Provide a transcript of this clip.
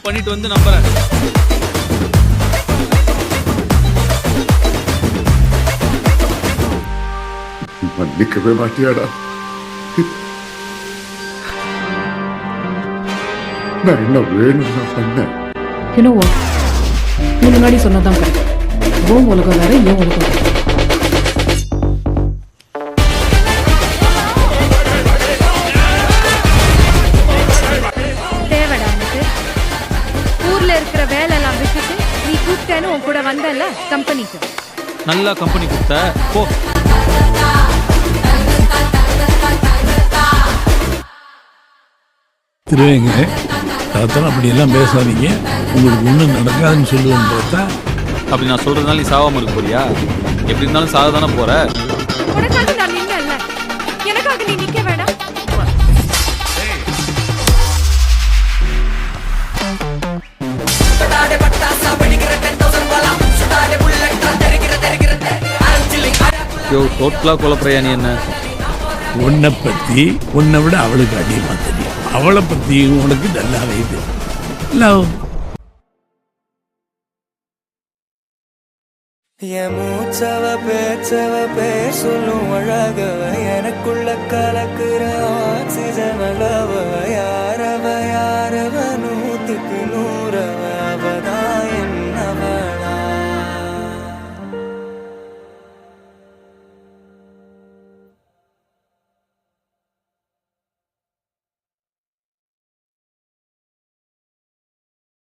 பண்ணிட்டு வந்து நம்புறேன். மன்னிக்கவே மாட்டியாடா? நான் என்ன வேணும்னா பண்ணேன். என்னவோ நீ முன்னாடி சொன்னதான் கரெக்ட். உன் உலகம் வேற, என் உலகம் வேற. தேவைடா எனக்கு. ஊர்ல இருக்கிற வேலை எல்லாம் விட்டுட்டு நீ கூப்பிட்டேன்னு உன் கூட வந்தல கம்பெனிக்கு. நல்லா கம்பெனி கொடுத்த போ. திருவேங்க தாத்தா அப்படியெல்லாம் பேசாதீங்க. உங்களுக்கு ஒன்றும் நடக்காதுன்னு சொல்லுவேன்னு பார்த்தா அப்படி நான் சொல்றதுனால நீ சாவாம இருக்க போறியா? எப்படி இருந்தாலும் சாக தானே போற. உனக்காக நான் நின்னல, எனக்காக நீ நிக்க வேண்டாம். யோ டோட்டலா குழப்பறையா நீ என்ன? உன்னை பற்றி உன்னை விட அவளுக்கு அதிகமாக தெரியும். அவளை பற்றி உனக்கு நல்லாவே தெரியும். லவ் என் மூச்சவ பேச்சவ பேர் சொல்லும் அழகவ எனக்குள்ள கலக்கு